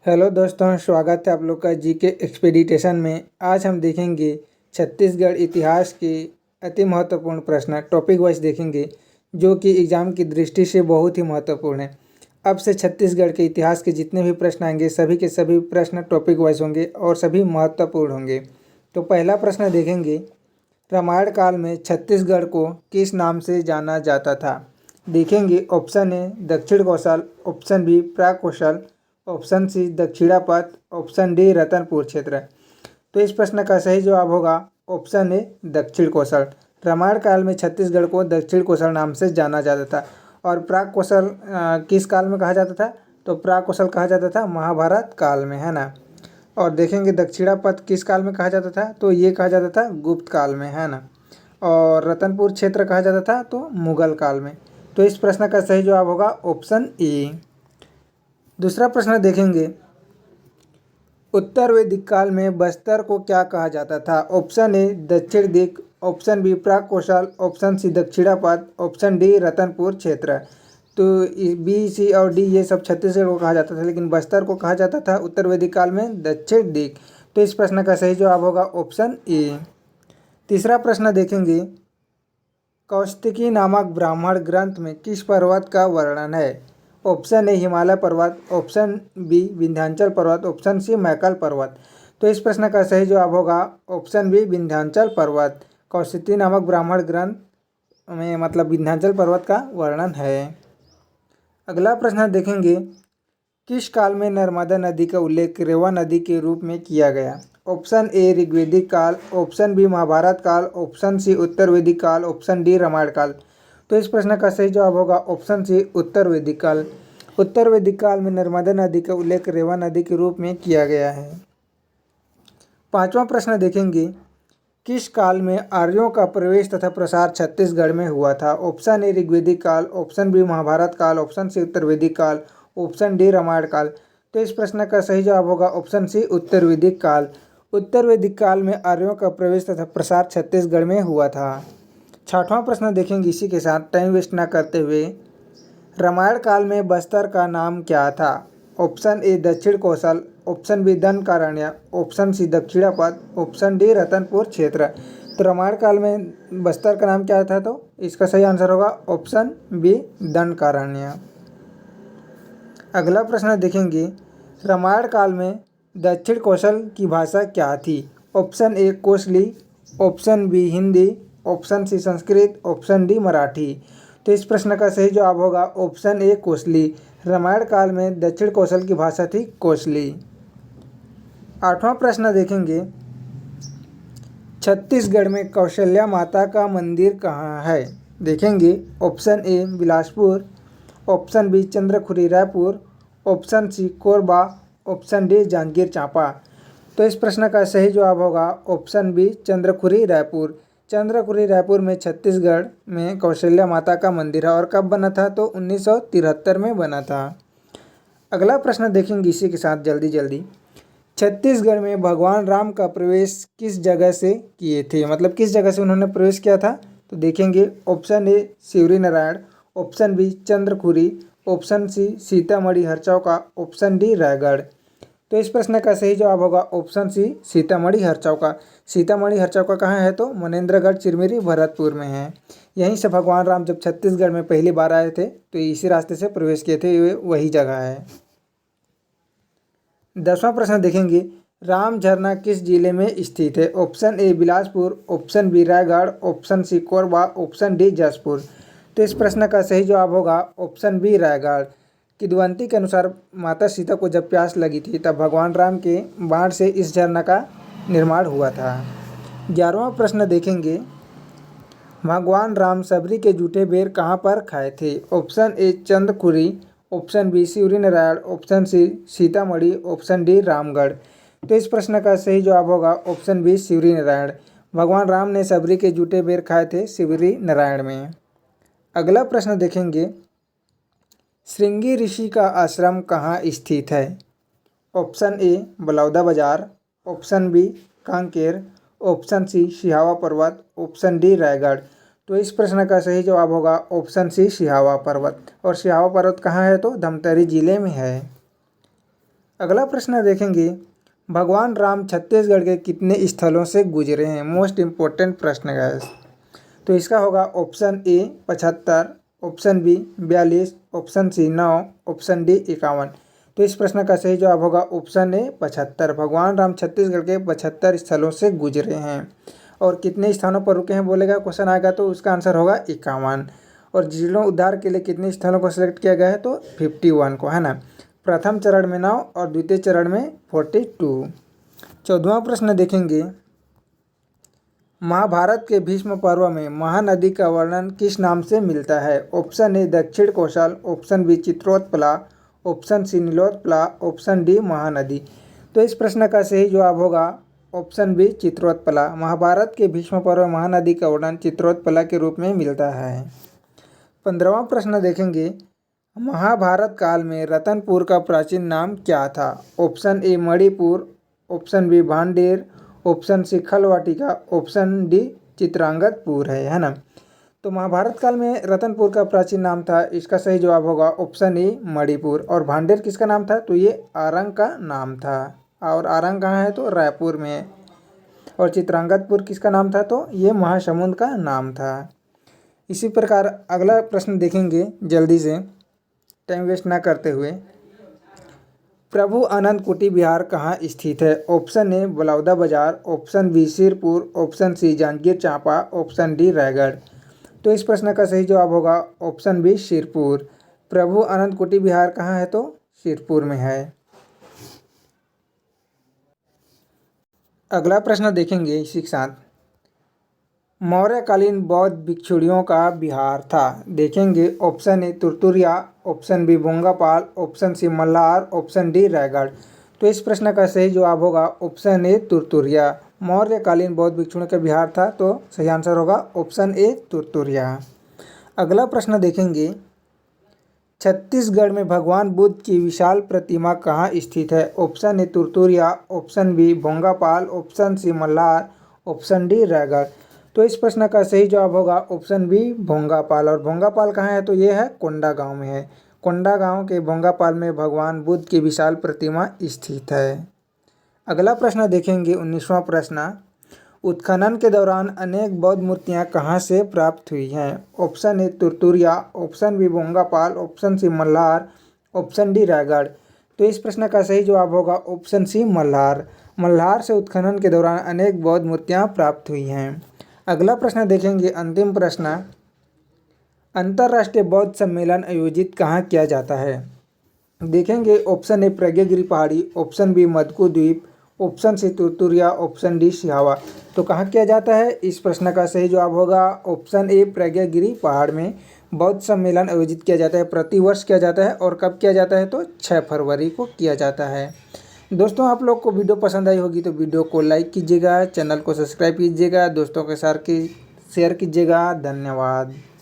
Hello दोस्तों, स्वागत है आप लोग का जीके एक्सपेडिटेशन में। आज हम देखेंगे छत्तीसगढ़ इतिहास के अति महत्वपूर्ण प्रश्न टॉपिक वाइज देखेंगे, जो कि एग्ज़ाम की दृष्टि से बहुत ही महत्वपूर्ण है। अब से छत्तीसगढ़ के इतिहास के जितने भी प्रश्न आएंगे सभी के सभी प्रश्न टॉपिक वाइज होंगे और सभी महत्वपूर्ण होंगे। तो पहला प्रश्न देखेंगे, रामायण काल में छत्तीसगढ़ को किस नाम से जाना जाता था? देखेंगे option A Dakshin Kaushal, option B Prak Kaushal, option C Dakshinapath, option D Ratanpur क्षेत्र। तो इस प्रश्न का सही जवाब होगा ऑप्शन ए दक्षिण कौशल। रामायण काल में छत्तीसगढ़ को दक्षिण कौशल नाम से जाना जाता था। और प्राक कौशल किस काल में कहा जाता था? तो प्राक कौशल कहा जाता था महाभारत काल में, है ना। और देखेंगे दक्षिणापथ किस काल में कहा जाता था? तो ये कहा जाता था गुप्त काल में, है ना। और रतनपुर क्षेत्र कहा जाता था तो मुगल काल में। तो इस प्रश्न का सही जवाब होगा ऑप्शन ए। दूसरा प्रश्न देखेंगे, उत्तर वैदिक काल में बस्तर को क्या कहा जाता था? ऑप्शन ए दक्षिण दिक, option B Prak Kaushal, option C Dakshinapath, option D Ratanpur क्षेत्र। तो बी, सी और डी ये सब छत्तीसगढ़ को कहा जाता था, लेकिन बस्तर को कहा जाता था उत्तर वैदिक काल में दक्षिण दिक। तो इस प्रश्न का सही जवाब होगा ऑप्शन ए। तीसरा प्रश्न देखेंगे, कौशिकी नामक ब्राह्मण ग्रंथ में किस पर्वत का वर्णन है? ऑप्शन ए हिमालय पर्वत, ऑप्शन बी विंध्याचल पर्वत, ऑप्शन सी मैकल पर्वत। तो इस प्रश्न का सही जवाब होगा ऑप्शन बी विंध्याचल पर्वत। कौशिकी नामक ब्राह्मण ग्रंथ में मतलब विंध्याचल पर्वत का वर्णन है। अगला प्रश्न देखेंगे, किस काल में नर्मदा नदी का उल्लेख रेवा नदी के रूप में किया गया? ऑप्शन ए ऋग्वेदिक काल, ऑप्शन बी महाभारत काल, ऑप्शन सी उत्तर वैदिक काल, ऑप्शन डी रामायण काल। तो इस प्रश्न का सही जवाब होगा ऑप्शन सी उत्तर वैदिक काल। उत्तर वैदिक काल में नर्मदा नदी का उल्लेख रेवा नदी के रूप में किया गया है। पांचवा प्रश्न देखेंगे, किस काल में आर्यों का प्रवेश तथा प्रसार छत्तीसगढ़ में हुआ था? ऑप्शन ए ऋग्वेदिक काल, ऑप्शन बी महाभारत काल, ऑप्शन सी उत्तर वैदिक काल, ऑप्शन डी रामायण काल। तो इस प्रश्न का सही जवाब होगा ऑप्शन सी उत्तर वैदिक काल। उत्तर वैदिक काल में आर्यों का प्रवेश तथा प्रसार छत्तीसगढ़ में हुआ था। छठवां प्रश्न देखेंगे इसी के साथ टाइम वेस्ट ना करते हुए, रामायण काल में बस्तर का नाम क्या था? Option A Dakshin Kaushal, option B Dandakaranya, option C Dakshinapath, option D Ratanpur क्षेत्र। तो रामायण काल में बस्तर का नाम क्या था? तो इसका सही आंसर होगा ऑप्शन बी दंडकारण्य। अगला प्रश्न देखेंगे, रामायण काल में दक्षिण कौशल की भाषा क्या थी? Option A Kosli, option B Hindi, option C Sanskrit, option D Marathi. तो इस प्रश्न का सही जवाब होगा ऑप्शन ए कोसली। रामायण काल में दक्षिण कौशल की भाषा थी कोसली। आठवां प्रश्न देखेंगे, छत्तीसगढ़ में कौशल्या माता का मंदिर कहाँ है? देखेंगे option A Bilaspur, option B Chandrakhuri Raipur, option C Korba, option D Janjgir Champa. तो इस प्रश्न का सही जवाब होगा ऑप्शन बी चंद्रखुरी रायपुर। चंद्रखुरी रायपुर में छत्तीसगढ़ में कौशल्या माता का मंदिर है। और कब बना था? तो 1973 में बना था। अगला प्रश्न देखेंगे इसी के साथ जल्दी, छत्तीसगढ़ में भगवान राम का प्रवेश किस जगह से किए थे? मतलब किस जगह से उन्होंने प्रवेश किया था? तो देखेंगे option A Shivri Narayan, option B Chandrakhuri, option C Sitamarhi Harchoka, option D Raigarh. तो इस प्रश्न का सही जवाब होगा ऑप्शन सी सीतामढ़ी हरचौका। सीतामढ़ी हरचौका कहाँ है? तो मनेन्द्रगढ़ चिरमिरी भरतपुर में है। यहीं से भगवान राम जब छत्तीसगढ़ में पहली बार आए थे तो इसी रास्ते से प्रवेश किए थे, ये वही जगह है। 10वां प्रश्न देखेंगे, राम झरना किस जिले में स्थित है? Option A Bilaspur, option B Raigarh, option C Korba, option D Jaspur. तो इस प्रश्न का सही जवाब होगा ऑप्शन बी रायगढ़। किंवदंती के अनुसार माता सीता को जब प्यास लगी थी तब भगवान राम के बाण से इस झरना का निर्माण हुआ था। 11वां प्रश्न देखेंगे, भगवान राम सबरी के जूठे बेर कहाँ पर खाए थे? Option A Chandrakhuri, option B Shivri Narayan, option C Sitamarhi, option D Ramgarh. तो इस प्रश्न का सही जवाब होगा ऑप्शन बी शिवरी नारायण। भगवान राम ने सबरी के जूठे बेर खाए थे शिवरी नारायण में। अगला प्रश्न देखेंगे, श्रृंगी ऋषि का आश्रम कहाँ स्थित है? Option A Baloda Bazar, option B Kanker, option C Sihawa पर्वत, ऑप्शन डी रायगढ़। तो इस प्रश्न का सही जवाब होगा ऑप्शन सी सिहावा पर्वत। और सिहावा पर्वत कहाँ है? तो धमतरी जिले में है। अगला प्रश्न देखेंगे, भगवान राम छत्तीसगढ़ के कितने स्थलों से गुजरे हैं? मोस्ट इम्पोर्टेंट प्रश्न है। तो इसका होगा option A 75, option B 42, option C 9, option D 51। तो इस प्रश्न का सही जवाब होगा ऑप्शन ए 75। भगवान राम छत्तीसगढ़ के 75 स्थलों से गुजरे हैं। और कितने स्थानों पर रुके हैं बोलेगा, क्वेश्चन आएगा तो उसका आंसर होगा 51। और जीर्ण उद्धार के लिए कितने स्थलों को सिलेक्ट किया गया है? तो 51 को, है ना। प्रथम चरण में 9 और द्वितीय चरण में 42। 14वां प्रश्न देखेंगे, महाभारत के भीष्म पर्व में महानदी का वर्णन किस नाम से मिलता है? Option A Dakshin Kaushal, option B Chitrotpala, option C Nilotpala, option D Mahanadi. तो इस प्रश्न का सही जवाब होगा ऑप्शन बी चित्रोत्पला। महाभारत के भीष्म पर्व में महानदी का वर्णन चित्रोत्पला के रूप में मिलता है। 15वां प्रश्न देखेंगे, महाभारत काल में रतनपुर का प्राचीन नाम क्या था? Option A Manipur, option B Bhander, option C Khalwatika, option D Chitrangadpur है ना। तो महाभारत काल में रतनपुर का प्राचीन नाम था, इसका सही जवाब होगा ऑप्शन ए मणिपुर। और भांडेर किसका नाम था? तो ये आरंग का नाम था। और आरंग कहाँ है? तो रायपुर में है। और चित्रांगतपुर किसका नाम था? तो ये महासमुंद का नाम था। इसी प्रकार अगला प्रश्न देखेंगे जल्दी से, टाइम वेस्ट ना करते हुए। प्रभु अनंत कुटी विहार कहाँ स्थित है? Option A Baloda Bazar, option B Sirpur, option C Janjgir Champa, option D Raigarh. तो इस प्रश्न का सही जवाब होगा ऑप्शन बी सिरपुर। प्रभु अनंत कुटी विहार कहाँ है? तो सिरपुर में है। अगला प्रश्न देखेंगे इसी के साथ, मौर्यकालीन बौद्ध भिक्षुणियों का विहार था। देखेंगे option A Turturiya, option B Bhongapal, option C Malhar, option D Raigarh. तो इस प्रश्न का सही जवाब होगा ऑप्शन ए तुरतुरिया। मौर्यकालीन बौद्ध भिक्षुणियों का विहार था, तो सही आंसर होगा ऑप्शन ए तुरतुरिया। अगला प्रश्न देखेंगे, छत्तीसगढ़ में भगवान बुद्ध की विशाल प्रतिमा कहाँ स्थित है? Option A Turturiya, option B Bhongapal, option C Malhar, option D Raigarh. तो इस प्रश्न का सही जवाब होगा ऑप्शन बी भोंगापाल। और भोंगापाल कहाँ है? तो ये है कोंडागांव में है। कोंडागांव के भोंगापाल में भगवान बुद्ध की विशाल प्रतिमा स्थित है। अगला प्रश्न देखेंगे 19वां प्रश्न, उत्खनन के दौरान अनेक बौद्ध मूर्तियाँ कहाँ से प्राप्त हुई हैं? Option A Turturiya, option B Bhongapal, option C Malhar, option D Raigarh. तो इस प्रश्न का सही जवाब होगा ऑप्शन सी मल्हार। मल्हार से उत्खनन के दौरान अनेक बौद्ध मूर्तियाँ प्राप्त हुई हैं। अगला प्रश्न देखेंगे, अंतिम प्रश्न, अंतर्राष्ट्रीय बौद्ध सम्मेलन आयोजित कहाँ किया जाता है? देखेंगे ऑप्शन ए प्रज्ञागिरी पहाड़ी, ऑप्शन बी मदकू द्वीप, option C Turturiya, option D Sihawa. तो कहाँ किया जाता है? इस प्रश्न का सही जवाब होगा ऑप्शन ए प्रज्ञागिरी पहाड़ में बौद्ध सम्मेलन आयोजित किया जाता है। प्रतिवर्ष किया जाता है। और कब किया जाता है? तो 6 फरवरी को किया जाता है। दोस्तों, आप लोग को वीडियो पसंद आई होगी तो वीडियो को लाइक कीजिएगा, चैनल को सब्सक्राइब कीजिएगा, दोस्तों के साथ शेयर कीजिएगा। धन्यवाद।